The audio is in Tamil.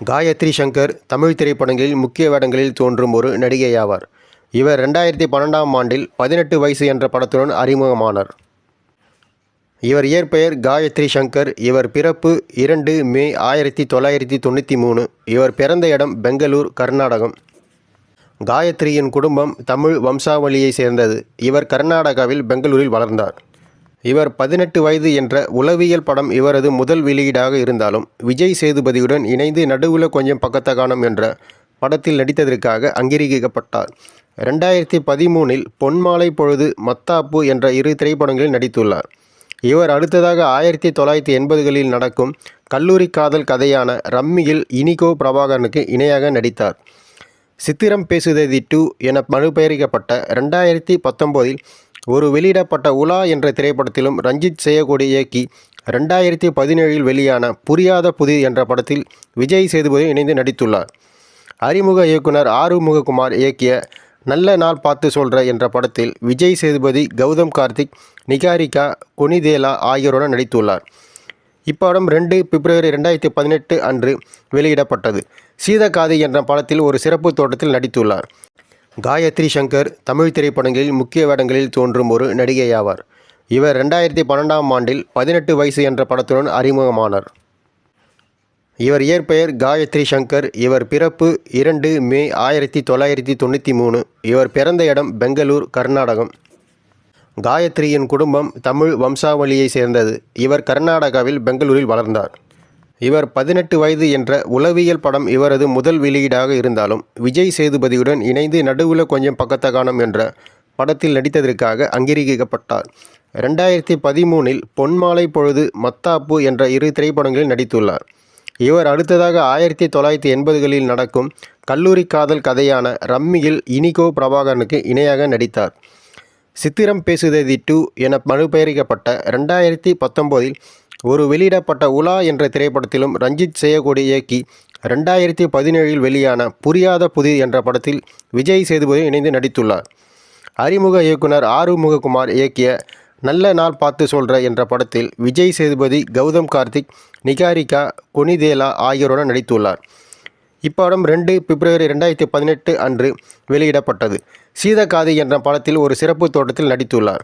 காயத்ரி சங்கர் தமிழ் திரைப்படங்களில் முக்கிய வேடங்களில் தோன்றும் ஒரு நடிகை ஆவார். இவர் 2012ஆம் ஆண்டில் 18 வயசு என்ற படத்துடன் அறிமுகமானார். இவர் இயற்பெயர் காயத்ரி சங்கர். இவர் பிறப்பு 2 மே 1993. இவர் பிறந்த இடம் பெங்களூர், கர்நாடகம். காயத்ரியின் குடும்பம் தமிழ் வம்சாவளியை சேர்ந்தது. இவர் கர்நாடகாவில் பெங்களூரில் வளர்ந்தார். இவர் 18 வயது என்ற உளவியல் படம் இவரது முதல் வெளியீடாக இருந்தாலும், விஜய் சேதுபதியுடன் இணைந்து நடுவுல கொஞ்சம் பக்கத்த காணோம் என்ற படத்தில் நடித்ததற்காக அங்கீகரிக்கப்பட்டார். 2013இல் பொன்மாலை பொழுது, மத்தாப்பு என்ற 2 திரைப்படங்களில் நடித்துள்ளார். இவர் அடுத்ததாக 1980களில் நடக்கும் கல்லூரி காதல் கதையான ரம்மியில் இனிகோ பிரபாகரனுக்கு இணையாக நடித்தார். சித்திரம் பேசுததி 2 என மறுபெயரிக்கப்பட்ட 2019இல் ஒரு வெளியிடப்பட்ட உலா என்ற திரைப்படத்திலும் ரஞ்சித் செய்யக்கொடி இயக்கி 2017இல் வெளியான புரியாத புதிர் என்ற படத்தில் விஜய் சேதுபதி இணைந்து நடித்துள்ளார். அறிமுக இயக்குனர் ஆறுமுககுமார் இயக்கிய நல்ல நாள் பார்த்து சொல்ற என்ற படத்தில் விஜய் சேதுபதி, கௌதம் கார்த்திக், நிகாரிகா, கொனிதேலா ஆகியோருடன் நடித்துள்ளார். இப்படம் 2 பிப்ரவரி 2018 அன்று வெளியிடப்பட்டது. சீதக்காதி என்ற படத்தில் ஒரு சிறப்பு தோட்டத்தில் நடித்துள்ளார். காயத்ரி சங்கர் தமிழ் திரைப்படங்களில் முக்கிய வேடங்களில் தோன்றும் ஒரு நடிகை ஆவார். இவர் 2012ஆம் ஆண்டில் 18 வயசு என்ற படத்துடன் அறிமுகமானார். இவர் இயற்பெயர் காயத்ரி சங்கர். இவர் பிறப்பு 2 மே 1993. இவர் பிறந்த இடம் பெங்களூர், கர்நாடகம். காயத்ரியின் குடும்பம் தமிழ் வம்சாவளியை சேர்ந்தது. இவர் கர்நாடகாவில் பெங்களூரில் வளர்ந்தார். இவர் 18 வயது என்ற உளவியல் படம் இவரது முதல் வெளியீடாக இருந்தாலும், விஜய் சேதுபதியுடன் இணைந்து நடுவுல கொஞ்சம் பக்கத்த காணோம் என்ற படத்தில் நடித்ததற்காக அங்கீகரிக்கப்பட்டார். 2013இல் பொன்மாலை பொழுது, மத்தாப்பு என்ற 2 திரைப்படங்களில் நடித்துள்ளார். இவர் அடுத்ததாக 1980களில் நடக்கும் கல்லூரி காதல் கதையான ரம்மியில் இனிகோ பிரபாகரனுக்கு இணையாக நடித்தார். சித்திரம் பேசுததி 2 என மறுபெயரிக்கப்பட்ட 2019இல் ஒரு வெளியிடப்பட்ட உலா என்ற திரைப்படத்திலும் ரஞ்சித் செய்யக்கொடி இயக்கி 2017இல் வெளியான புரியாத புதிர் என்ற படத்தில் விஜய் சேதுபதி இணைந்து நடித்துள்ளார். அறிமுக இயக்குனர் ஆறுமுககுமார் இயக்கிய நல்ல நாள் பார்த்து சொல்ற என்ற படத்தில் விஜய் சேதுபதி, கௌதம் கார்த்திக், நிகாரிகா, கொனிதேலா ஆகியோருடன் நடித்துள்ளார். இப்படம் 2 பிப்ரவரி 2018 அன்று வெளியிடப்பட்டது. சீதக்காதி என்ற படத்தில் ஒரு சிறப்பு தோட்டத்தில் நடித்துள்ளார்.